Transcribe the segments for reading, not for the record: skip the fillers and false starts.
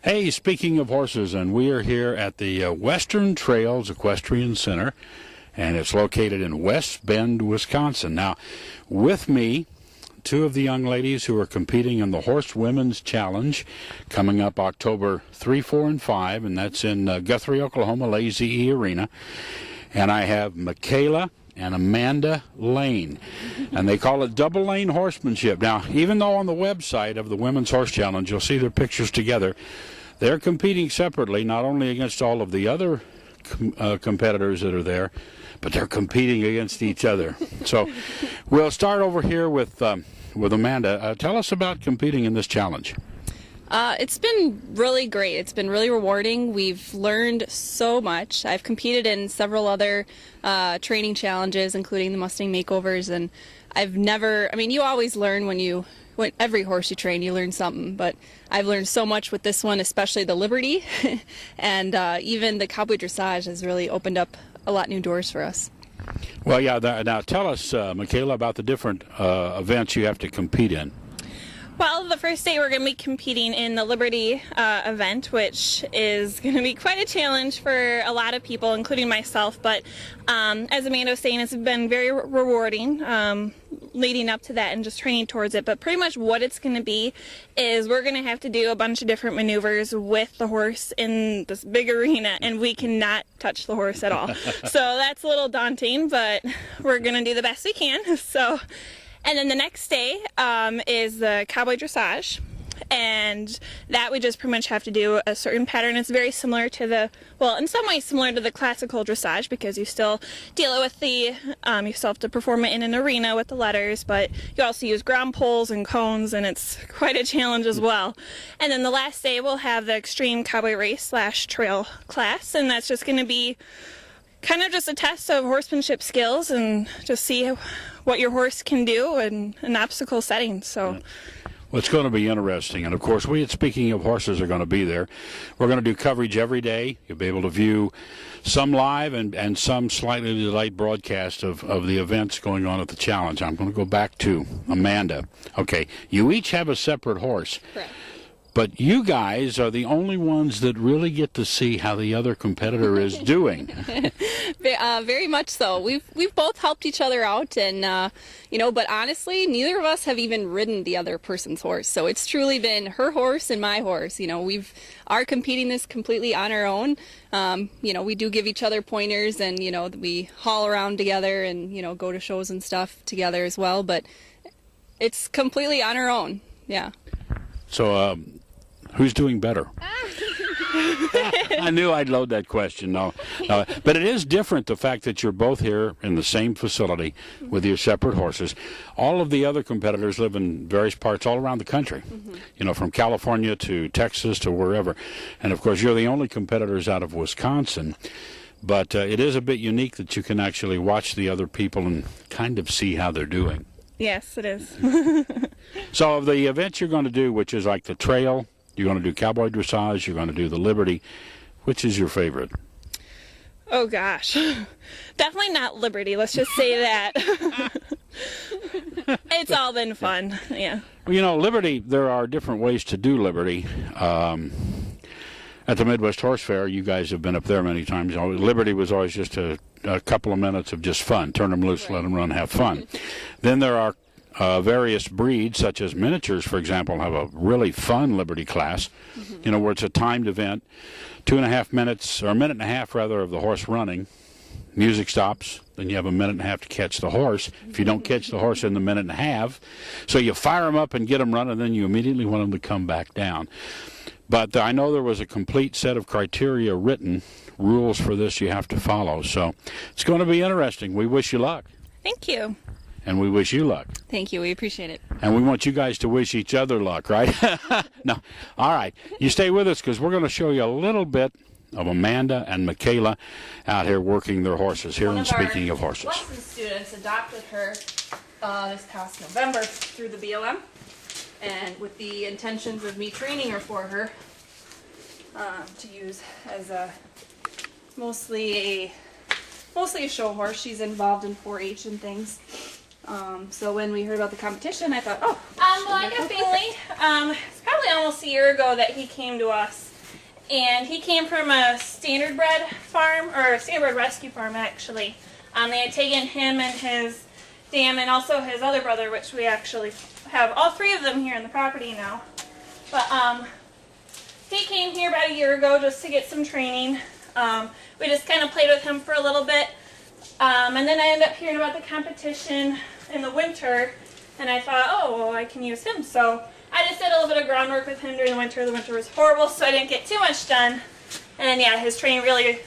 Hey, speaking of horses, and we are here at the Western Trails Equestrian Center, and it's located in West Bend, Wisconsin. Now, with me, two of the young ladies who are competing in the Horse Women's Challenge coming up October 3, 4, and 5, and that's in Guthrie, Oklahoma, Lazy E Arena. And I have Michaela and Amanda Lane, and they call it double lane horsemanship. Now, even though on the website of the Women's Horse Challenge you'll see their pictures together, they're competing separately, not only against all of the other competitors that are there, but they're competing against each other. So we'll start over here with Amanda. Tell us about competing in this challenge. It's been really great. It's been really rewarding. We've learned so much. I've competed in several other training challenges, including the Mustang Makeovers, and you always learn when every horse you train, you learn something, but I've learned so much with this one, especially the Liberty, and even the Cowboy Dressage has really opened up a lot new doors for us. Well, yeah, now tell us, Michaela, about the different events you have to compete in. Well, the first day we're going to be competing in the Liberty event, which is going to be quite a challenge for a lot of people, including myself. But as Amanda was saying, it's been very rewarding leading up to that and just training towards it. But pretty much what it's going to be is we're going to have to do a bunch of different maneuvers with the horse in this big arena, and we cannot touch the horse at all. So that's a little daunting, but we're going to do the best we can. And then the next day is the Cowboy Dressage, and that we just pretty much have to do a certain pattern. It's very similar to in some ways similar to the classical dressage, because you still deal with you still have to perform it in an arena with the letters, but you also use ground poles and cones, and it's quite a challenge as well. And then the last day we'll have the Extreme Cowboy Race / Trail class, and that's just going to be kind of just a test of horsemanship skills and just see what your horse can do in an obstacle setting. So, well, it's going to be interesting. And, of course, speaking of horses, are going to be there. We're going to do coverage every day. You'll be able to view some live and some slightly delayed broadcast of the events going on at the challenge. I'm going to go back to Amanda. Okay, you each have a separate horse. Correct. But you guys are the only ones that really get to see how the other competitor is doing. Very much so. We've both helped each other out, and but honestly, neither of us have even ridden the other person's horse. So it's truly been her horse and my horse. We are competing this completely on our own. We do give each other pointers, and we haul around together, and go to shows and stuff together as well. But it's completely on our own. Yeah. So. Who's doing better? I knew I'd load that question. No. But it is different, the fact that you're both here in the same facility with your separate horses. All of the other competitors live in various parts all around the country, from California to Texas to wherever. And, of course, you're the only competitors out of Wisconsin. But it is a bit unique that you can actually watch the other people and kind of see how they're doing. Yes, it is. So of the events you're going to do, which is like the trail, you're going to do Cowboy Dressage, you're going to do the Liberty. Which is your favorite? Oh, gosh. Definitely not Liberty. Let's just say that. It's all been fun, yeah. Well, Liberty, there are different ways to do Liberty. At the Midwest Horse Fair, you guys have been up there many times. Liberty was always just a couple of minutes of just fun. Turn them loose, let them run, have fun. Then there are various breeds, such as miniatures, for example, have a really fun Liberty class, where it's a timed event, 2.5 minutes, or a minute and a half, rather, of the horse running. Music stops, then you have a minute and a half to catch the horse. If you don't catch the horse in the minute and a half, so you fire them up and get them running, then you immediately want them to come back down. But I know there was a complete set of criteria written, rules for this you have to follow. So it's going to be interesting. We wish you luck. Thank you. And we wish you luck. Thank you. We appreciate it. And we want you guys to wish each other luck, right? No. All right. You stay with us, because we're going to show you a little bit of Amanda and Michaela out here working their horses here. And speaking of horses, lesson students adopted her this past November through the BLM, and with the intentions of me training her for her to use as mostly a show horse. She's involved in 4-H and things. So when we heard about the competition, I thought, well, I guess basically, it's probably almost a year ago that he came to us And he came from a standardbred farm, or a standardbred rescue farm actually. They had taken him and his dam and also his other brother, which we actually have all three of them here on the property now. But he came here about a year ago just to get some training. We just kind of played with him for a little bit. And then I ended up hearing about the competition in the winter, and I thought, oh, well, I can use him. So I just did a little bit of groundwork with him during the winter. The winter was horrible, so I didn't get too much done. And yeah, his training really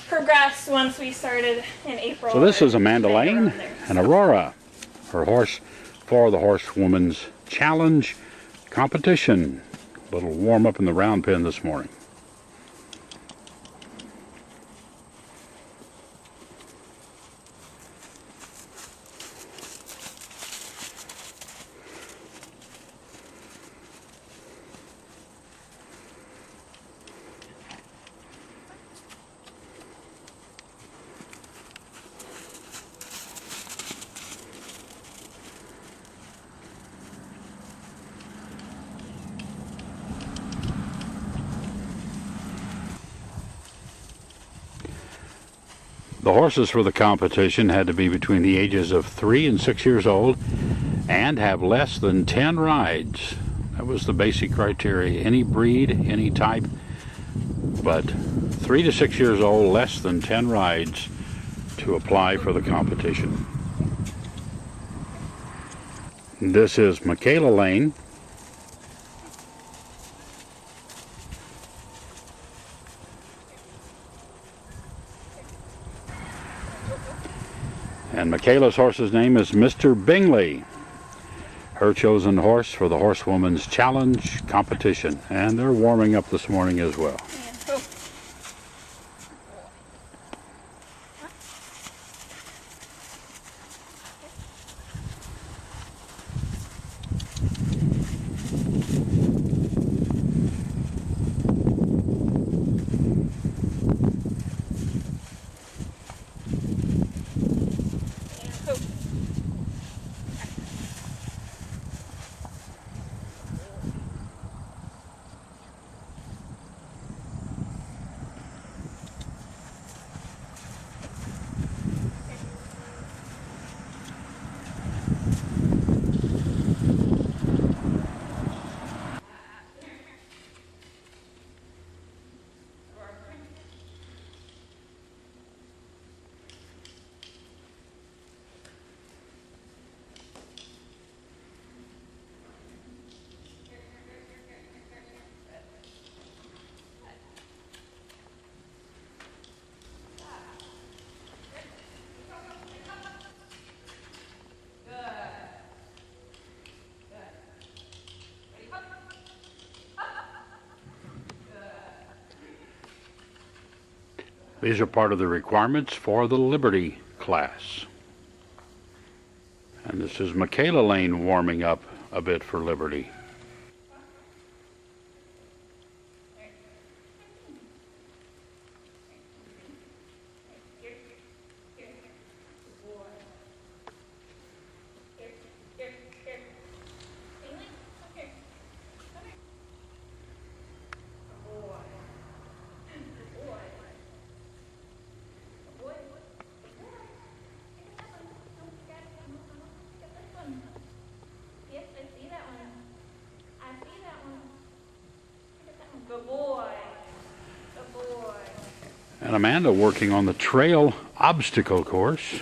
progressed once we started in April. So this is Amanda Lane and Aurora, her horse for the Horsewoman's Challenge competition. A little warm up in the round pen this morning. The horses for the competition had to be between the ages of 3 and 6 years old and have less than 10 rides. That was the basic criteria. Any breed, any type, but 3 to 6 years old, less than 10 rides to apply for the competition. This is Michaela Lane. And Michaela's horse's name is Mr. Bingley, her chosen horse for the Horsewoman's Challenge competition. And they're warming up this morning as well. These are part of the requirements for the Liberty class. And this is Michaela Lane warming up a bit for Liberty. And Amanda working on the trail obstacle course.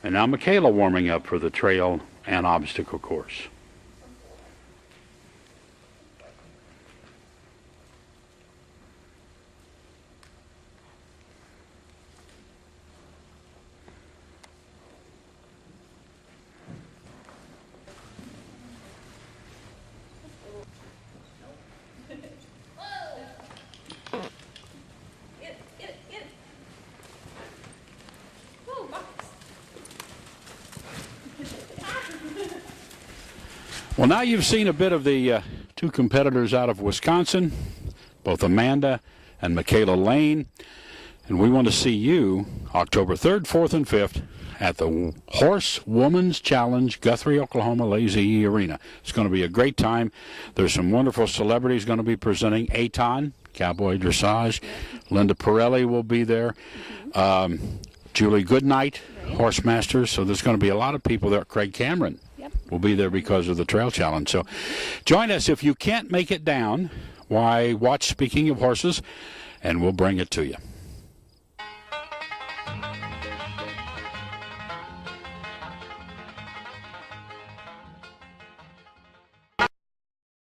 And now Michaela warming up for the trail and obstacle course. Well, now you've seen a bit of the two competitors out of Wisconsin, both Amanda and Michaela Lane. And we want to see you October 3rd, 4th, and 5th at the Horse Women's Challenge, Guthrie, Oklahoma, Lazy Arena. It's going to be a great time. There's some wonderful celebrities going to be presenting. Aton, Cowboy Dressage. Linda Pirelli will be there. Julie Goodnight, Horse Masters. So there's going to be a lot of people there. Craig Cameron will be there because of the Trail Challenge. So join us. If you can't make it down, why, watch Speaking of Horses, and we'll bring it to you.